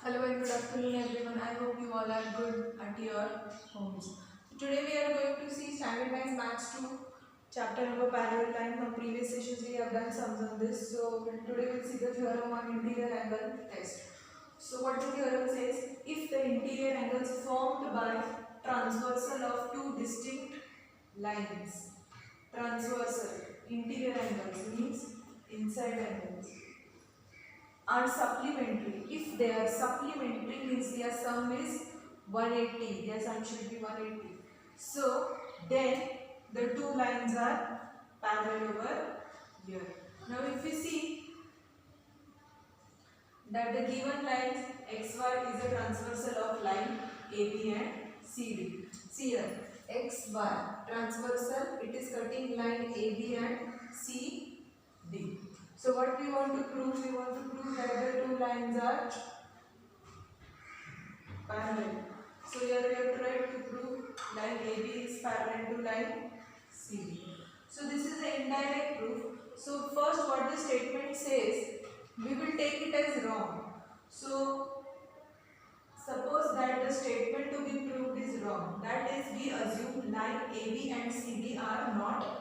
Hello and good afternoon everyone. I hope you all are good at your homes. Today we are going to see standardized maths 2 chapter number parallel line. From previous sessions we have done sums on this. So today we'll see the theorem on interior angle test. So what the theorem says, if the interior angles formed by transversal of two distinct lines, transversal interior angles means inside angles, are supplementary. If they are supplementary means their sum is 180. Their sum should be 180. So then the two lines are parallel over here. Now if you see that the given lines xy is a transversal of line AB and CD. See here, xy transversal, it is cutting line AB and CD. So what we want to prove? We want to prove that the two lines are parallel. So here we have tried to prove line AB is parallel to line CD. So this is the indirect proof. So first what the statement says, we will take it as wrong. So suppose that the statement to be proved is wrong. That is, we assume line AB and CD are not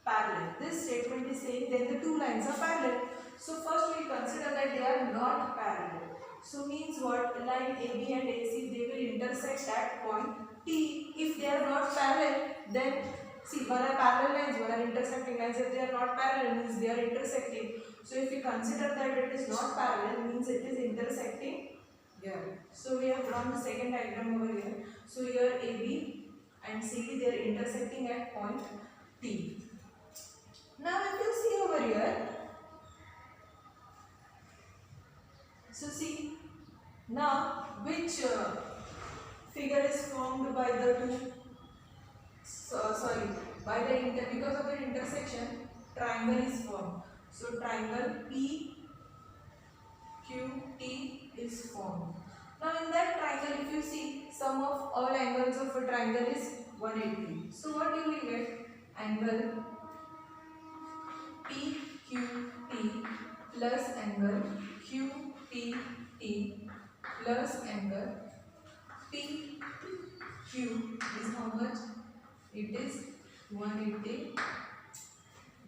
parallel. This statement is saying then the two lines are parallel. So first we consider that they are not parallel. So means what? Line AB and AC, they will intersect at point T. If they are not parallel, then see, one are parallel lines, one are intersecting lines. If they are not parallel, means they are intersecting. So if we consider that it is not parallel, means it is intersecting here. So we have drawn the second diagram over here. So here AB and CD, they are intersecting at point T. Now if you see over here, so see, now which figure is formed by the two, because of the intersection, triangle is formed. So triangle PQT is formed. Now in that triangle, if you see, sum of all angles of a triangle is 180. So what you will get? Angle PQT plus angle QPT plus angle PQ is how much? It is 180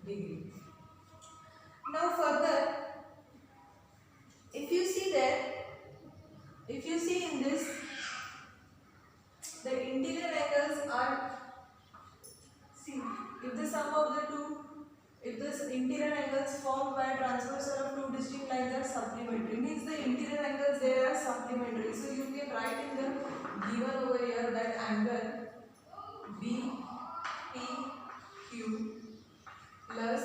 degree. Now further, if you see there, if you see in this, the interior angles are, see, if the sum of the two, if the interior angles formed by transversal of two distinct lines are supplementary, means the interior angles there are supplementary. So you can write in the given over here that angle BPQ plus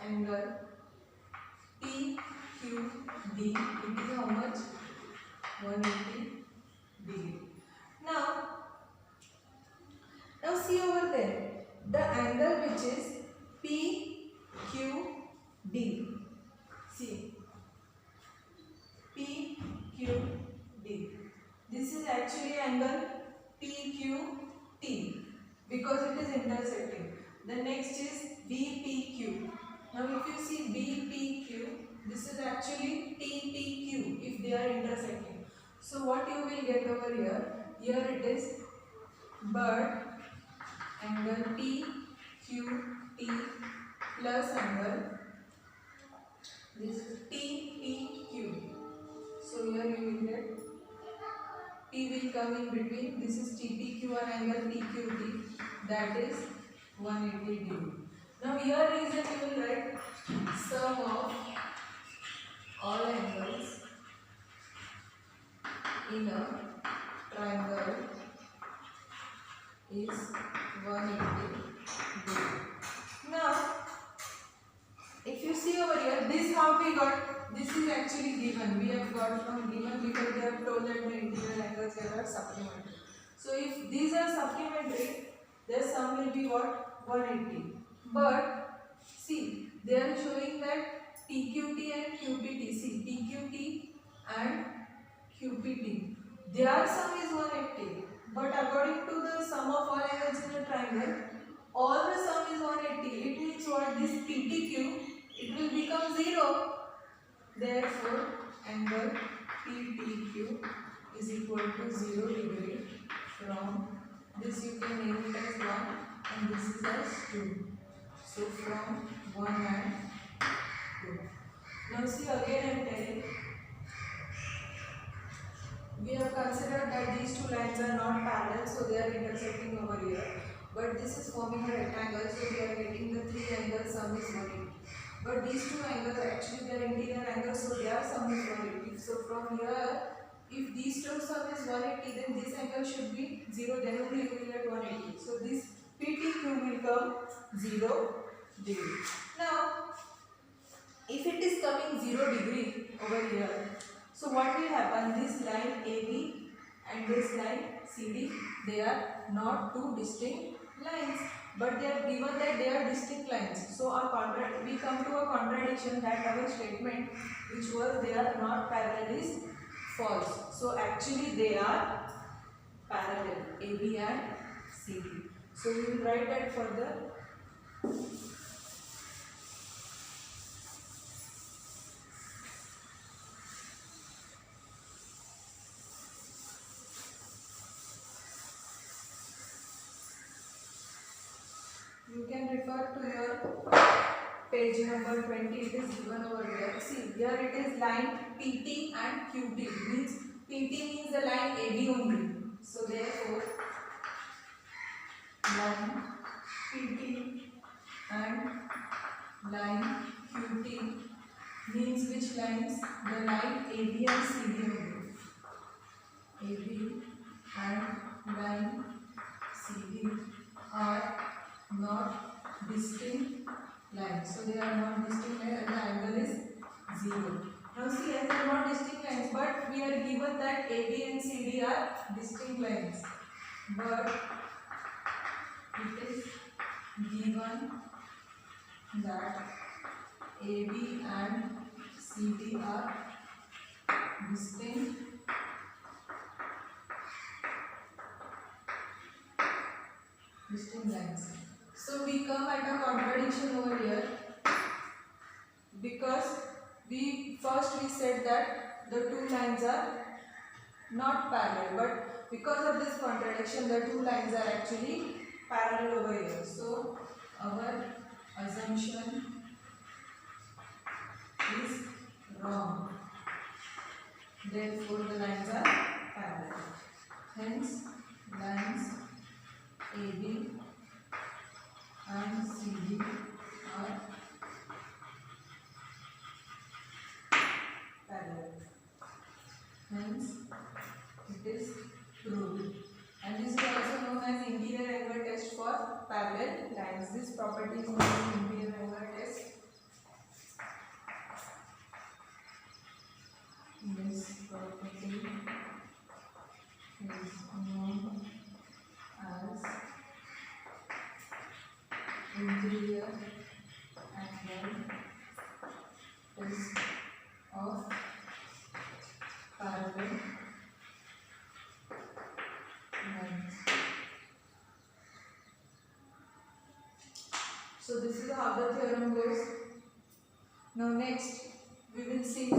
angle PQD, it is how much? 180 degree. Now see over there, the angle which is PQD. See, PQD. This is actually angle PQT because it is intersecting. The next is BPQ. Now if you see BPQ, this is actually TPQ if they are intersecting. So what you will get over here? Here it is bird angle PQT plus angle, this is TPQ. So here you will get P will come in between. This is TPQ and angle PQT, that is 180 degree. Now here is that you will write sum of all angles in a triangle is 180 degree. Now if you see over here, this how we got, this is actually given. We have got from given because they have told that the interior angles here are supplementary. So if these are supplementary, their sum will be what? 180. But see, they are showing that PQT and QPT. See, PQT and QPT, their sum is 180. But according to the sum of all angles in a triangle, all the sum is 180. It means what? This PTQ, it will become 0. Therefore, angle PTQ is equal to 0 degree. From this you can name it as 1 and this is as 2. So from 1 and 2. Now see again I am telling, we have considered that these two lines are not parallel, so they are intersecting over here. But this is forming a rectangle, so we are getting the three angles sum is 180. But these two angles actually they are interior angles, so their sum is 180. So from here, if these two sum is 180, then this angle should be 0. Then only you will get 180. So this PTQ will come 0 degree. Now, if it is coming 0 degree over here, so what will happen? This line AB and this line CD, they are not two distinct lines, but they are given that they are distinct lines. So we come to a contradiction that our statement which was they are not parallel is false. So actually they are parallel, AB and CD. So we will write that further. You can refer to your page number 20, it is given over here. See, here it is line PT and QT. Means PT means the line AB only. So therefore, line PT and line QT means which lines? The line AB and CD only. AB and line CD are not distinct lines. So they are not distinct lines and the angle is 0. Now see, as they are not distinct lines, but we are given that AB and CD are distinct lines. But it is given that AB and CD are distinct lines. So we come at a contradiction over here, because we said that the two lines are not parallel, but because of this contradiction the two lines are actually parallel over here. So our assumption is wrong. Therefore the lines are parallel. Hence lines AB and CD are parallel. Hence it is true. And this is also known as interior angle test for parallel lines. This property is known as interior angle test. This property is known as interior angle test of parallel lines. So this is how the theorem goes. Now next we will see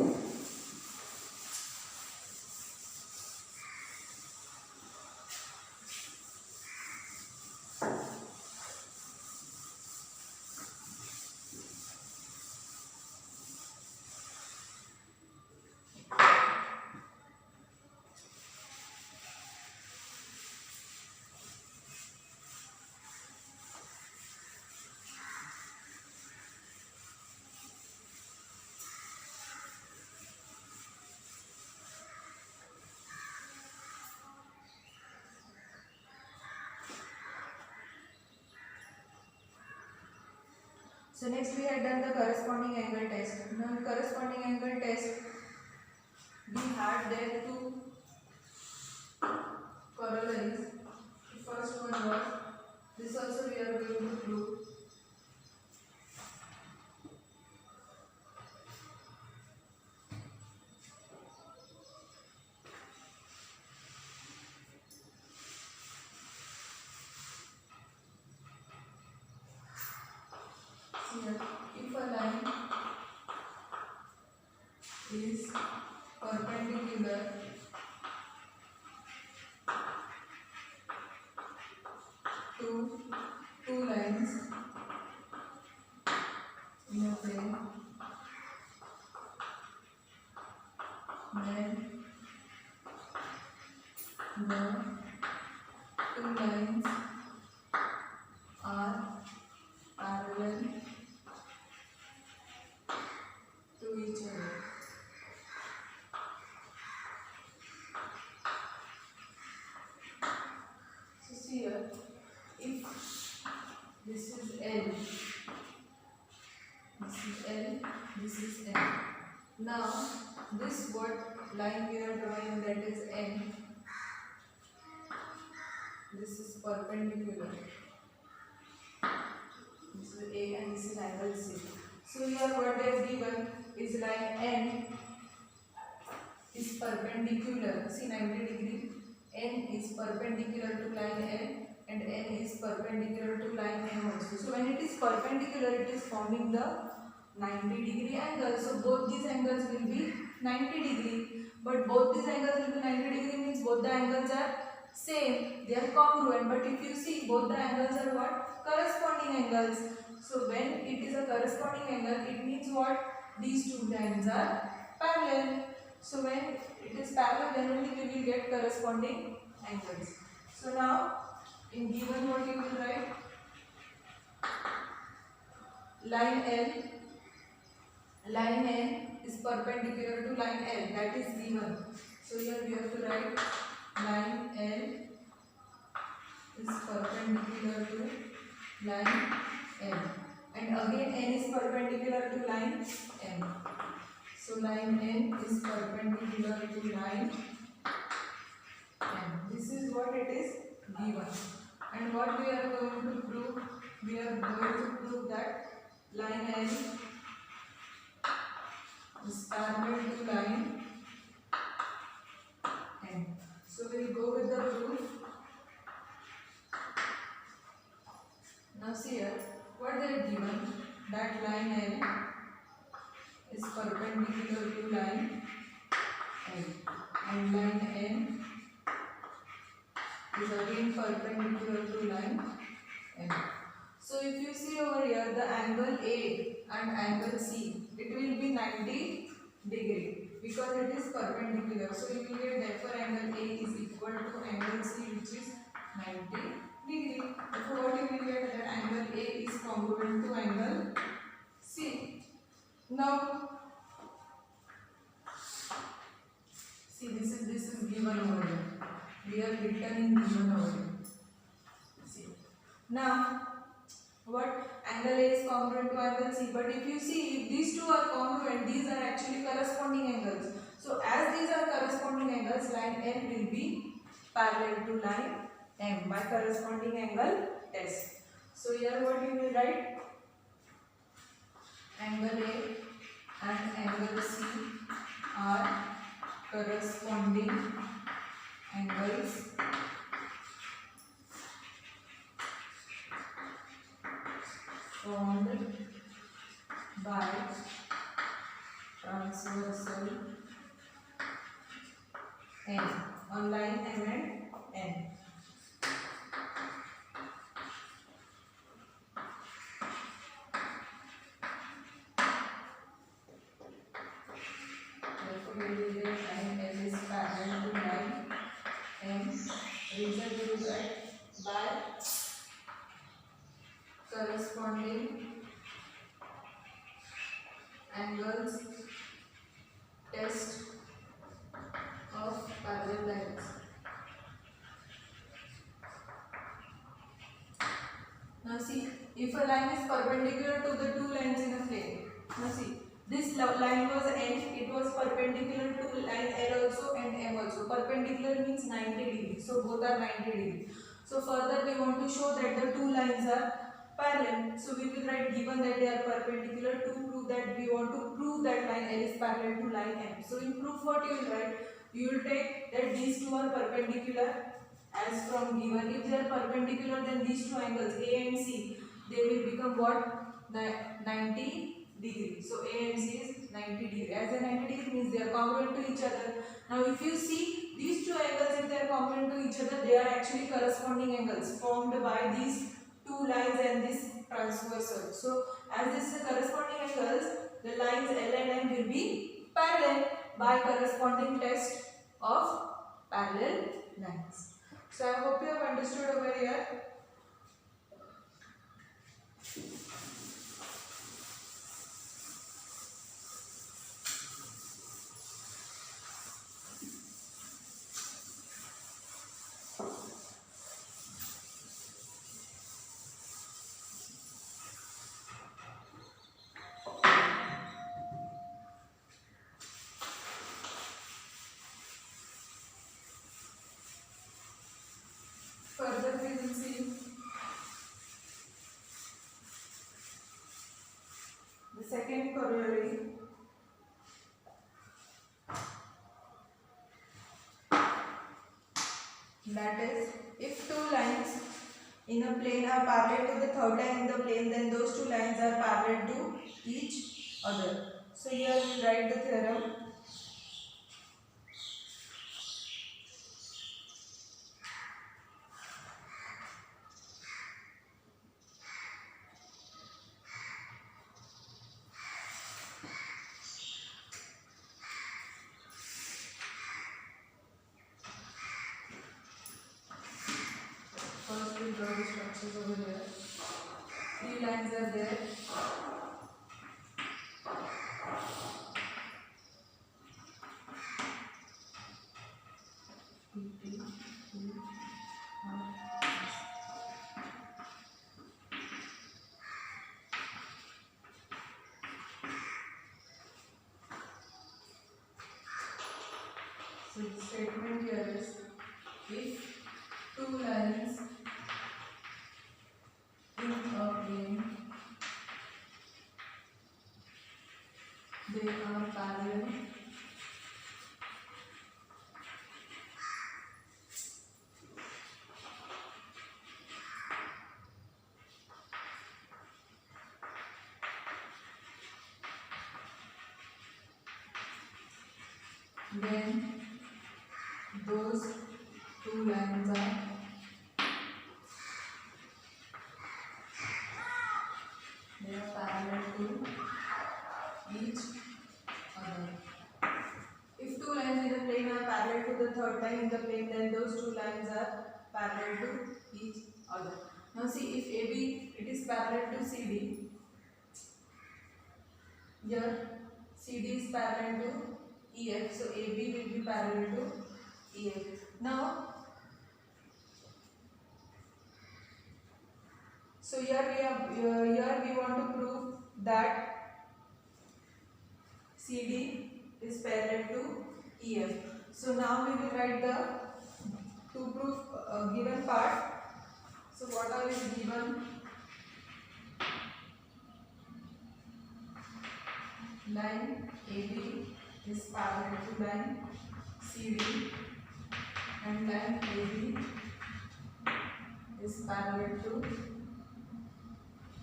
So next we had done the corresponding angle test. Now in corresponding angle test, we had there two corollaries. The first one was, this also we are going to prove. Here, if a line is perpendicular to two lines in a plane, then the two lines are parallel to each other. So see here, if this is L, this is L, this is N. Now this what line we are drawing, that is N. This is perpendicular. This is A and this is angle C. So here what they have given is line N is perpendicular. See 90 degree. N is perpendicular to line N and N is perpendicular to line M also. So when it is perpendicular, it is forming the 90 degree angle. So both these angles will be 90 degree. But both these angles will be 90 degree means both the angles are same. They are congruent. But if you see, both the angles are what? Corresponding angles. So when it is a corresponding angle, it means what? These two lines are parallel. So when it is parallel, then only we will get corresponding angles. So now, in given what you will write? Line L, line N is perpendicular to line L. That is given. So here we have to write line L is perpendicular to line N. And again N is perpendicular to line M. So line N is perpendicular to line M. This is what it is given. And what we are going to prove? We are going to prove that line N is parallel to line N. So we will go with the proof. Now see here, what they have given, that line N is perpendicular to line N and line N is again perpendicular to line N. So if you see over here, the angle A and angle C, it will be 90 degree because it is perpendicular. So you will get therefore angle A is equal to angle C, which is 90 degree. Therefore what you will get, that angle A is congruent to angle C. Now see, this is given over here. We have written in given over here. See. Now what? Angle A is congruent to angle C. But if you see, if these two are congruent, these are actually corresponding angles. So as these are corresponding angles, line N will be parallel to line M by corresponding angle test. So here what you will write? Angle A and angle C are corresponding angles formed by transversal N on line M and N. Therefore, we will get line L is parallel to line M. Reason we will write by corresponding angles test of parallel lines. Now see, if a line is perpendicular to the two lines in a plane, now see, this line was N, it was perpendicular to line L also and M also. Perpendicular means 90 degree, so both are 90 degree. So further we want to show that the two lines are parallel. So we will write, given that they are perpendicular, to prove that we want to prove that line L is parallel to line M. So in proof what you will write? You will take that these two are perpendicular as from given. If they are perpendicular, then these two angles A and C, they will become what? 90 degree. So A and C is 90 degree. As a 90 degree means they are congruent to each other. Now if you see these two angles, if they are congruent to each other, they are actually corresponding angles formed by these two lines and this transversal. So as this is corresponding angles, the lines L and M will be parallel by corresponding test of parallel lines. So I hope you have understood over here. Further we will see the second corollary. That is, if two lines in a plane are parallel to the third line in the plane, then those two lines are parallel to each other. So here we will write the theorem. First we draw the structures over here. Three lines are there. So the statement here is, if two lines in a plane, they are parallel, then those two lines are parallel to each other. If two lines in a plane are parallel to the third line in the plane, then those two lines are parallel to each other. Now see, if AB it is parallel to CD, here CD is parallel to EF, so AB will be parallel to EF. Now, so here we want to prove that CD is parallel to EF. So now we will write the to prove given part. So what all is given? Line AB is parallel to line CD, and line AB is parallel to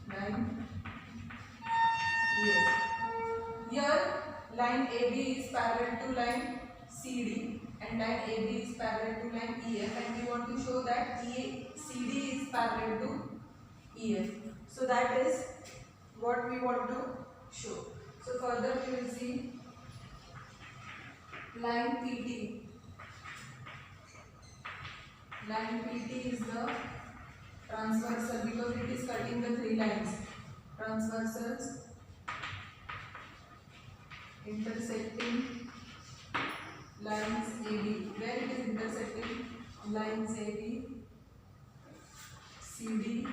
line EF. Here line AB is parallel to line CD and line AB is parallel to line EF, and we want to show that CD is parallel to EF. So that is what we want to show. So further we will see line PT. Line PT is the transversal because it is cutting the three lines. Transversals intersecting lines AB. Where it is intersecting lines AB, CD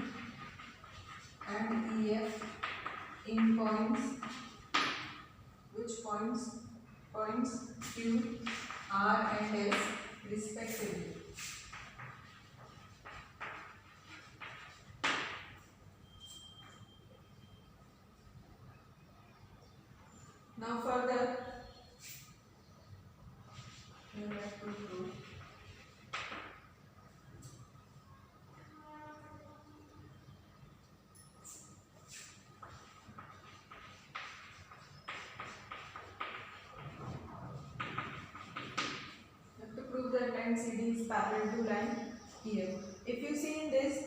and EF in points. Which points? Points Q, R and S respectively. Now further, we have to prove line CD is parallel to line EF. If you see in this,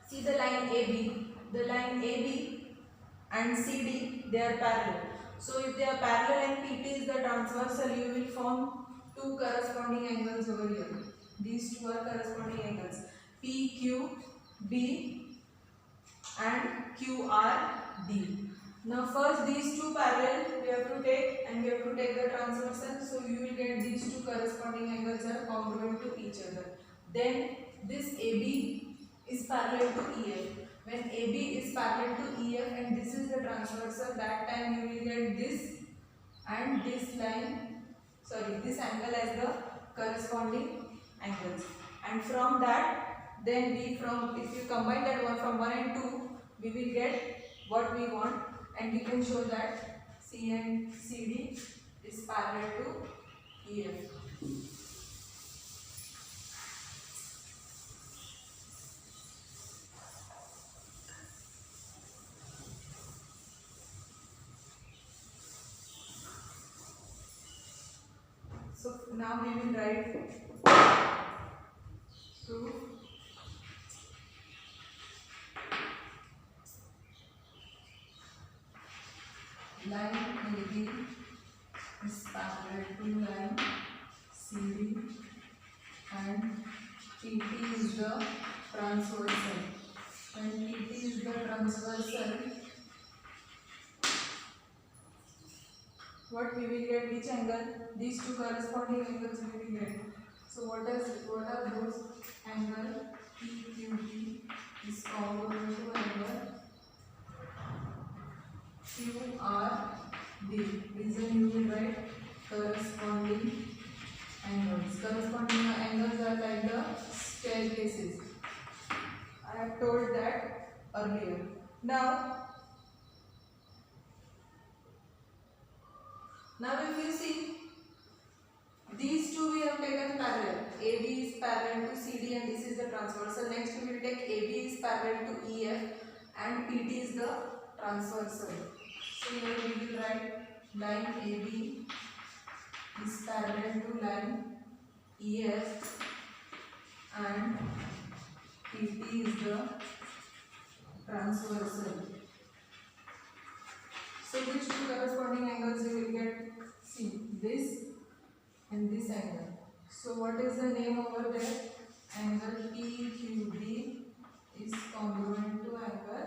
see the line AB and CD, they are parallel. So if they are parallel and PT is the transversal, you will form two corresponding angles over here. These two are corresponding angles, PQB and QRD. Now first these two parallel we have to take, and we have to take the transversal, so you will get these two corresponding angles are congruent to each other. Then this AB is parallel to EF. When AB is parallel to EF and this is the transversal, that time you will get this and this line, sorry, this angle as the corresponding angles. And from that, then we from, if you combine that one from 1 and 2, we will get what we want, and we can show that C and CD is parallel to EF. So now we will write proof line AB is parallel to line CD and PT is the transversal. When PT is the transversal, what we will get, which angle? These two corresponding angles we will get. So what are those? Angle PQB is congruent to angle QRD. Reason you will write corresponding angles. Corresponding angles are like the staircases. I have told that earlier. Now if you see, these two we have taken parallel. AB is parallel to CD and this is the transversal. Next we will take AB is parallel to EF and PT is the transversal. So here we will write line AB is parallel to line EF and PT is the transversal. So which two corresponding angles you will get? See, this and this angle. So what is the name over there? Angle PQB is congruent to angle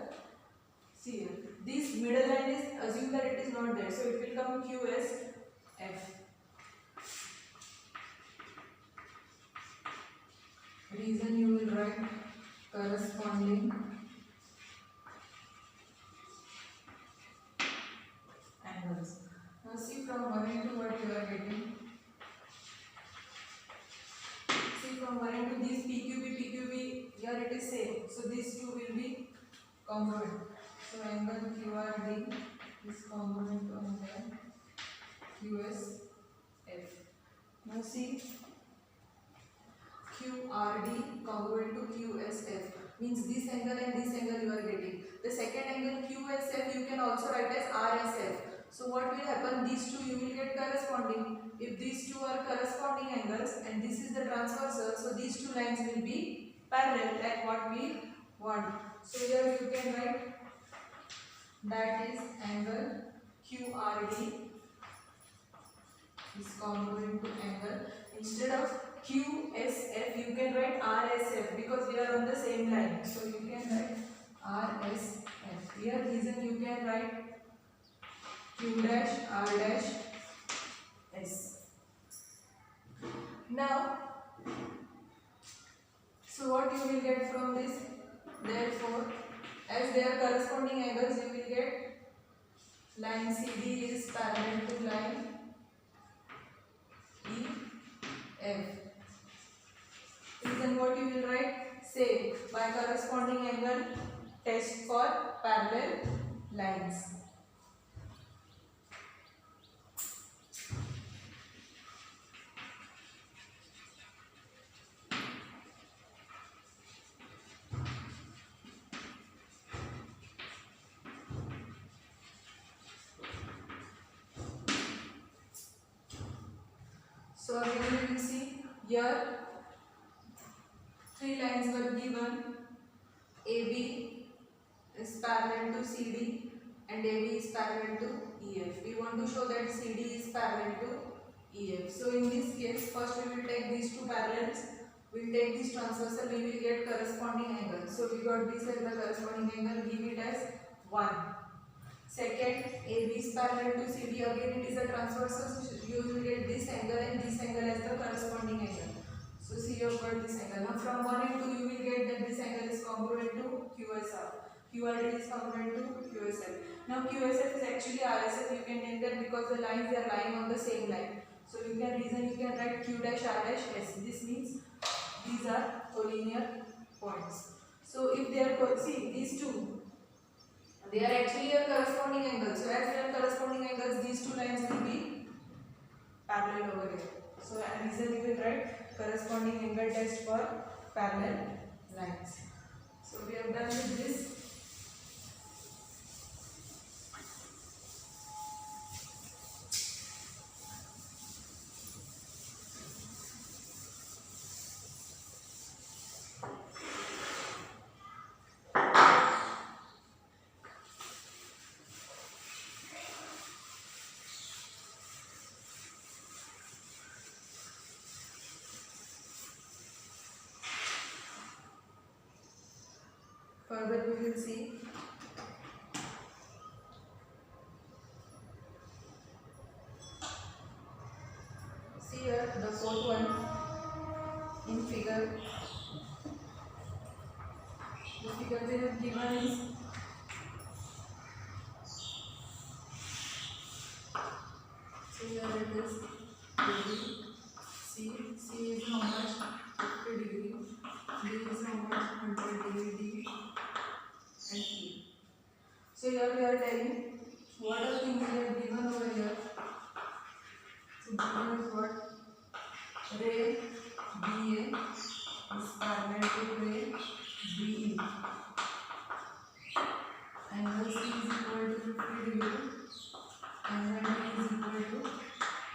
CF. This middle line is, assume that it is not there, so it will come QSF. Reason you will write corresponding angles. Now see from 1 and 2 what you are getting. See from 1 and 2, these PQB, here it is same. So these two will be congruent. So angle QRD is congruent to angle QSF. Now see QRD congruent to QSF means this angle and this angle you are getting. The second angle QSF you can also write as RSF. So what will happen? These two you will get corresponding. If these two are corresponding angles and this is the transversal, so these two lines will be parallel like what we want. So here you can write that is angle QRD is congruent to angle. Instead of QSF you can write RSF because we are on the same line. So you can write RSF. Here reason you can write Q dash R dash S. Now, so what you will get from this? Therefore, as they are corresponding angles, you will get line CD is parallel to line EF. Then what you will write? Say by corresponding angle, test for parallel lines. So again we will see here 3 lines were given. AB is parallel to CD and AB is parallel to EF. We want to show that CD is parallel to EF. So in this case, first we will take these two parallels. We will take this transversal. We will get corresponding angle. So we got this as the corresponding angle. Give it as 1. Second, AB is parallel to CD. Again, it is a transversal. So you will get this angle and this angle as the corresponding angle. So see, you have got this angle. Now from 1 and 2, you will get that this angle is congruent to QSR. QRD is congruent to QSF. Now QSF is actually RSF. You can name that because the lines are lying on the same line. So you can reason, you can write Q dash R dash S. This means these are collinear points. So if they are, see these two, they are actually a corresponding angle. So as they are corresponding angles, these two lines will be parallel over here. So reason you will write corresponding angle test for parallel lines. So we have done with this. Further we will see here the fourth one in figure. The figure they have given is so here it is degree. C is how much? 50 degree. D is how much? 100 degree. D and E. So here we are telling what are things they have given over here. So given is what? Ray BA is parallel to ray BE. Angle C is equal to 50 degree. Angle D is equal to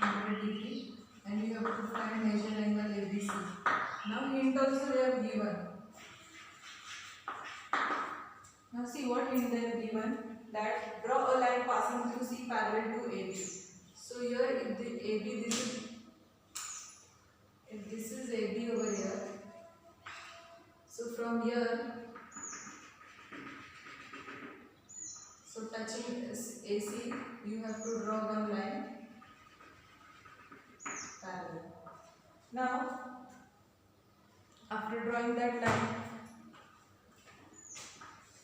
100 degree. And we have to find measure angle ABC. Now hint also they have given. Now see what hint they have given, that draw a line passing through C parallel to AB. So here if the AB this is AB over here. So from here, so touching AC, you have to draw one line parallel. Now after drawing that line,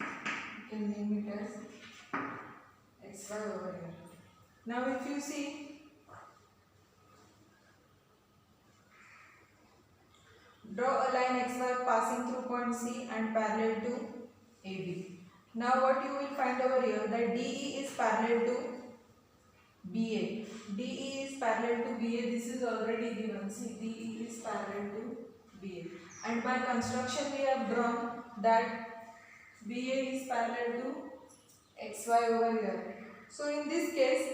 you can name it as XY over here. Now if you see, draw a line XY passing through point C and parallel to AB. Now what you will find over here, that DE is parallel to BA. DE is parallel to BA. This is already given. See, DE is parallel to BA. And by construction we have drawn that BA is parallel to XY over here. So in this case,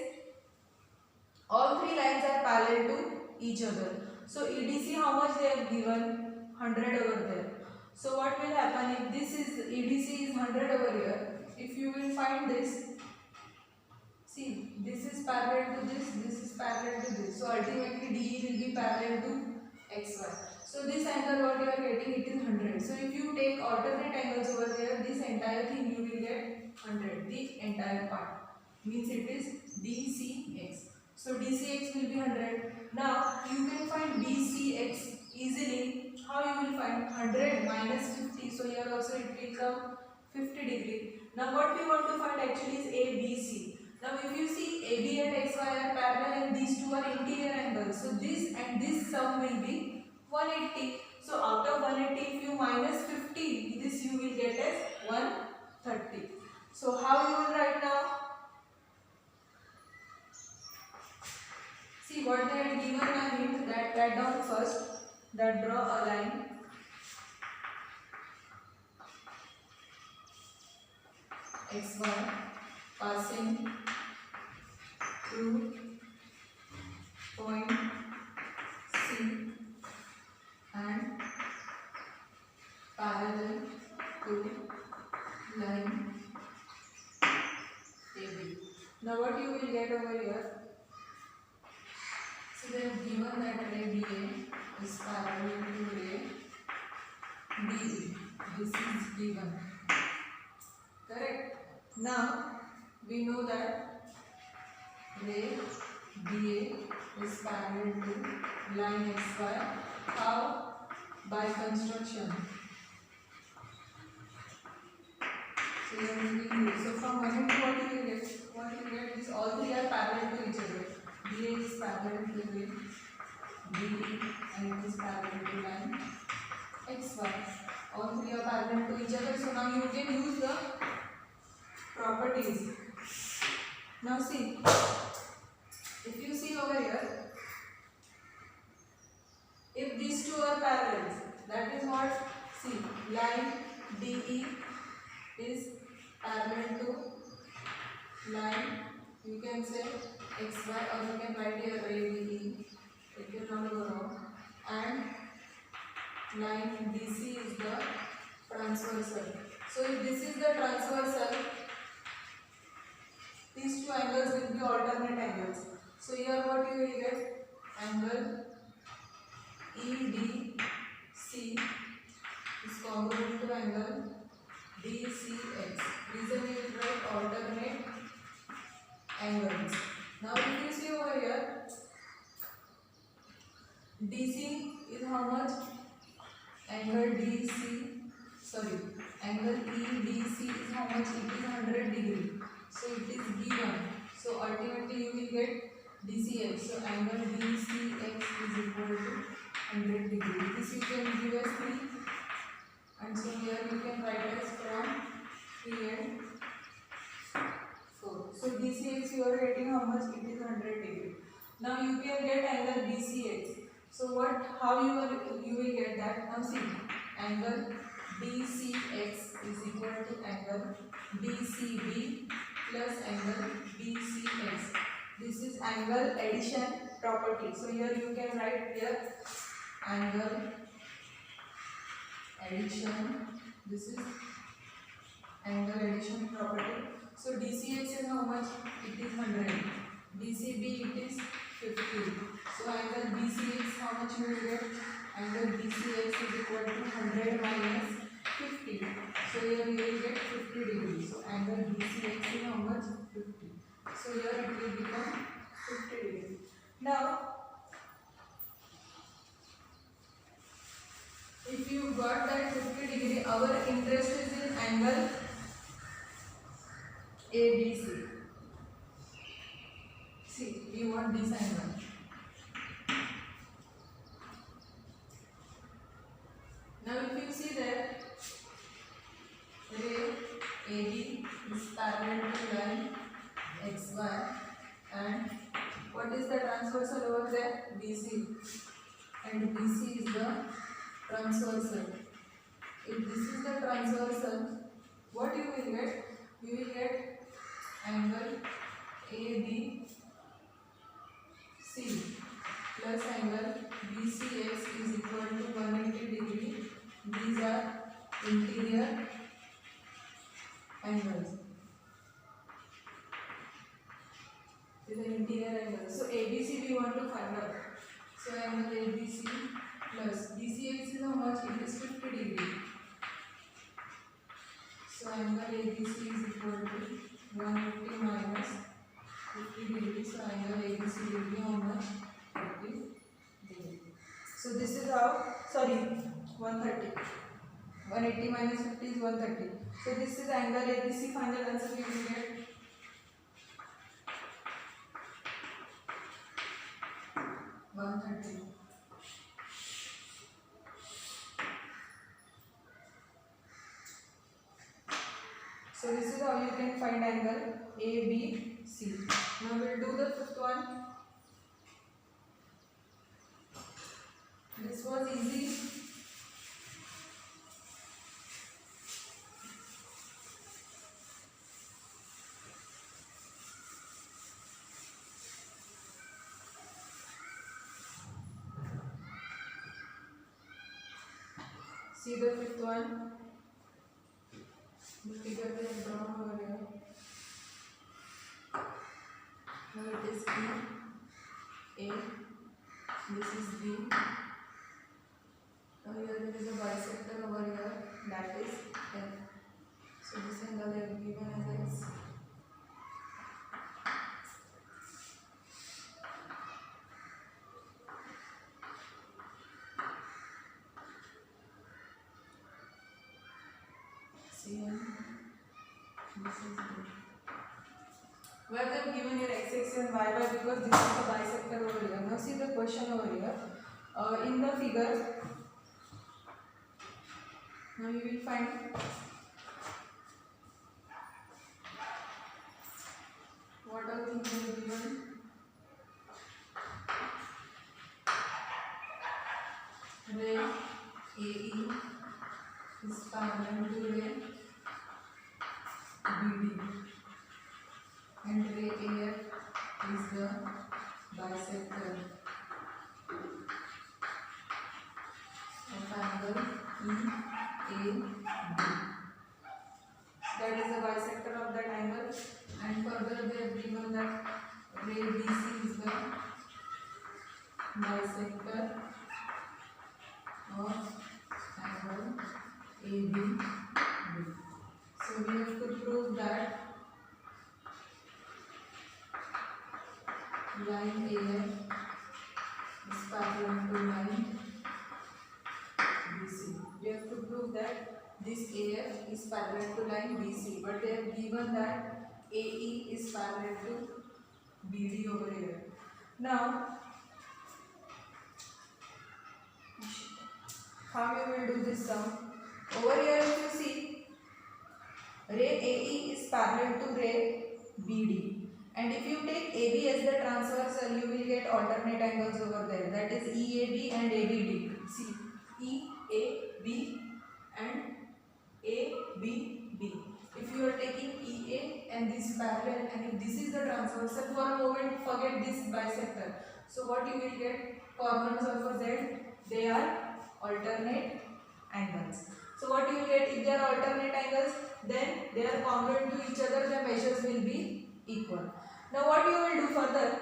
all three lines are parallel to each other. So EDC how much they have given? 100 over there. So what will happen if this is EDC is 100 over here? If you will find this, see this is parallel to this is parallel to this. So ultimately DE will be parallel to XY. So this angle what you are getting, it is 100. So if you take alternate angles over there, this entire thing you will get 100. The entire part means it is DCX. So DCX will be 100. Now you can find BCX easily. How you will find 100 minus 50? So here also it will come 50 degree. Now what we want to find actually is ABC. Now if you see AB and XY are parallel and these two are interior angles. So this and this sum will be 180. So out of 180, if you minus 50, this you will get as 130. So how you will write now? See what they had given a hint, that write down first, that draw a line XY passing through point get over here? So they have given that ray BA is parallel to ray DE. This is given. Correct? Now we know that ray BA is parallel to line XY. How? By construction. So you are using this. So from 1 and 2, what you get? What you get is all three are parallel to each other. BA is parallel to ray DE and it is parallel to line XY. All three are parallel to each other. So now you can use the properties. Now see, if you see over here, if these two are parallel, that is what, see, line DE is parallel to line, you can say XY, or you can write here ray DE, it will not go wrong, and line DC is the transversal. So if this is the transversal, these two angles will be alternate angles. So here what you will get? Angle EDC is congruent to angle DCX. Reason you will write alternate angles. Now if you see over here, DC is how much? Angle EDC is how much? It is 100 degree. So it is given. So ultimately you will get DCX. So angle DCX is equal to 100 degree. This you can give as 3. And so here you can write as from 3 and 4. So DCX you are getting how much? It is 100 degree. Now you can get angle BCX. So how you will get that? Now see, angle DCX is equal to angle DCB plus angle BCX. This is angle addition property. So here you can write here angle addition. This is angle addition property. So DCX is how much? It is 100. DCB it is 50. So angle BCX how much you will get? Angle BCX is equal to 100 minus 50. So here you will get 50 degrees. So angle BCX is how much? 50. So here it will become 50 degrees. Now, if you got that 50 degree, our interest is in angle ABC. See, we want this angle. Now if you see that ray AB is parallel to line XY, and what is the transversal over there? BC, and BC is the transversal. If this is the transversal, what you will get? You will get angle ABC plus angle BCX is equal to 180 degree. These are interior angles. These are interior angles. So ABC we want to find out. So angle ABC plus BCX is how much? It is 50 degree. So angle ABC is equal to 150 minus 50 degree. So angle ABC will be how much? 50 degree. So this is how, 130. 180 minus 50 is 130. So this is angle ABC. Final answer we will get 130. So this is how you can find angle ABC. Now we will do the fifth one. This was easy. See the fifth one. The figure they have drawn over here. Now it is E, A, this is B. Now here there is a bisector over here, that is F. So this angle they have given as X. CM, this is B. Where they have given here x and y because this is the bisector over here. Now see the question over here. In the figure, now you will find what are things they have given. Ray AE is parallel to ray BD, and ray AF is the bisector of angle EAB. That is the bisector of that angle, and further they have given that ray BC is the bisector of angle ABB. So we have to prove that line AF is parallel to line BC. We have to prove that this AF is parallel to line BC, but they have given that AE is parallel to BD over here. Now, how we will do this sum? Over here if you see, ray AE is parallel to ray BD, and if you take AB as the transversal, you will get alternate angles over there, that is EAB and ABD. See, EAB and ABB. If you are taking EA and this parallel, and if this is the transversal, for a moment forget this bisector. So what you will get, corners over Z, they are alternate angles. So what you will get, if they are alternate angles, then they are congruent to each other, the measures will be equal. Now what you will do further,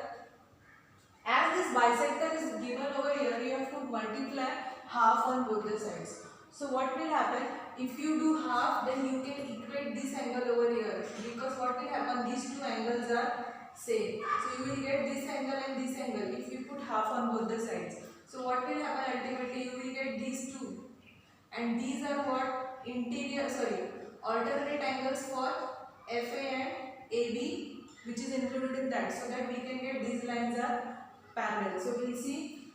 as this bisector is given over here, you have to multiply half on both the sides. So what will happen, if you do half, then you can equate this angle over here, because what will happen, these two angles are same. So you will get this angle and this angle if you put half on both the sides. So what will happen, ultimately you will get these two, and these are what, alternate angles for FA and AB, which is included in that, so that we can get these lines are parallel. So we will see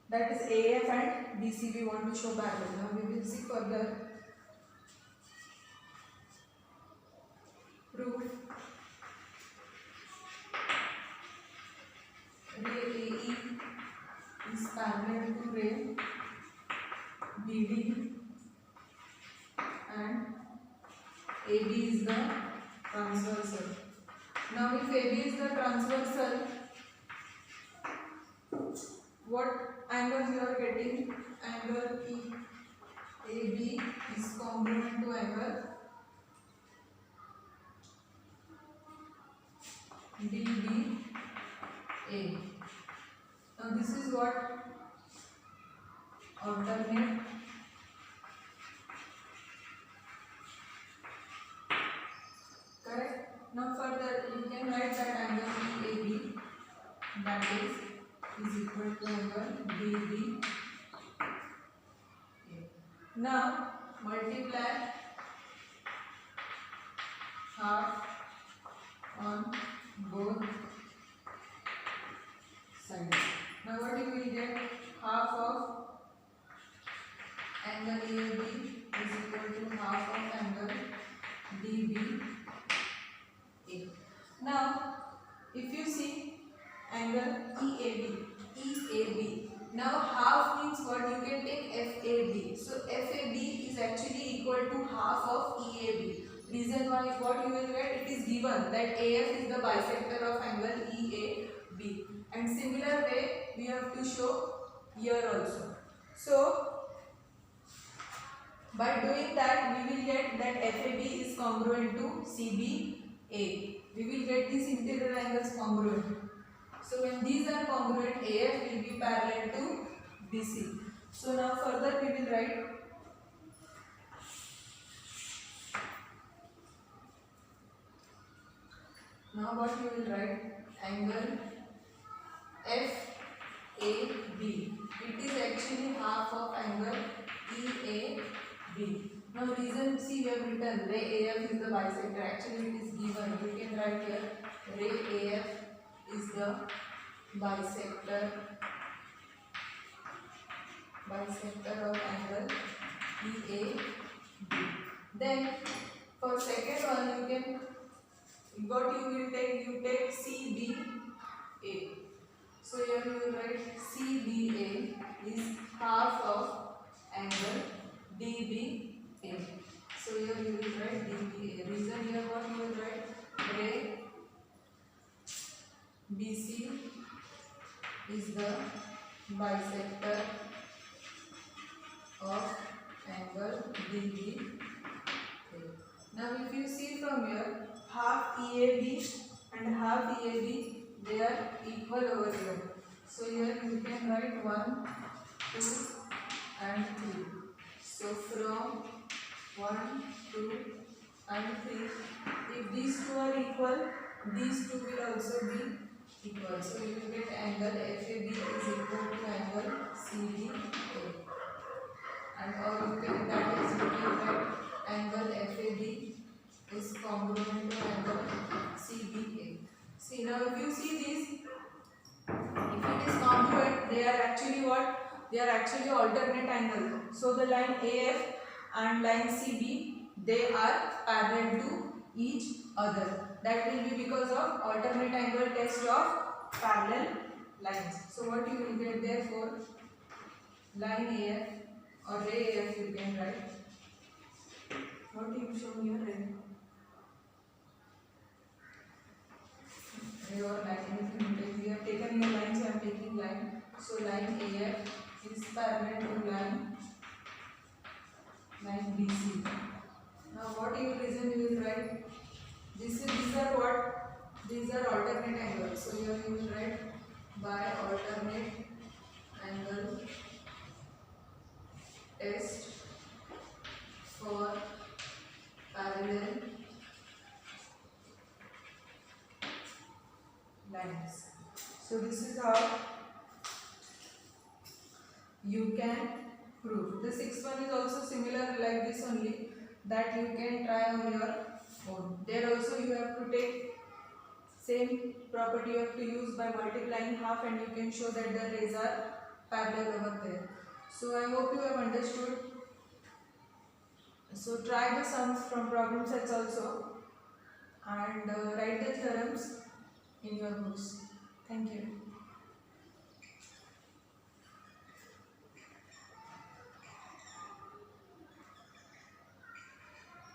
that is AF and BC we want to show parallel. Now we will see further. Proof. Ray AE is parallel to ray BD, and AB is the transversal. Now if AB is the transversal, what angle you are getting? Angle EAB is congruent to angle DBA. Now this is what? Alternate correct. Now further you can write that angle EAB, that is equal to angle DBA. Now multiply half on both sides. Now what you will get, half of angle EAB is equal to half of angle DBA. Now if you see angle EAB, now half means what, you can take FAB. So FAB is actually equal to half of EAB. Reason why, what you will get, it is given that AF is the bisector of angle EAB, and similar way we have to show here also. So by doing that we will get that FAB is congruent to CBA. we will get these interior angles congruent. So when these are congruent, AF will be parallel to BC. So now further we will write angle FAB. It is actually half of angle EAB. Now reason, see we have written ray AF is the bisector. Actually it is given. You can write here ray AF is the bisector of angle EAB. Then for second one you take CBA. So here you will write CBA is half of angle DBA. So here you will write DBA. Reason here what you will write ray BC is the bisector of angle DBA. Now if you see from here, half EAB and half EAB, they are equal over here. So here you can write 1, 2 and 3. So from 1, 2 and 3, if these two are equal, these two will also be equal. So you will get angle FAB is equal to angle CBA. And or you can write angle FAB is congruent to angle CBA. See now if you see these, if it is congruent, they are actually what? They are actually alternate angle. So the line AF and line CB, they are parallel to each other. That will be because of alternate angle test of parallel lines. So what you will get therefore, line AF or ray AF you can write. What you show here? Ray or line. We have taken your lines, I am taking line. So line AF is parallel to line BC. Now what you reason you will write? These are what? These are alternate angles. So here you will write by alternate angle test for parallel lines. So this is how you can prove. The sixth one is also similar like this only, that you can try on your own. There also you have to take same property you have to use by multiplying half, and you can show that the rays are parallel over there. So I hope you have understood. So try the sums from problem sets also, and write the theorems in your books. Thank you.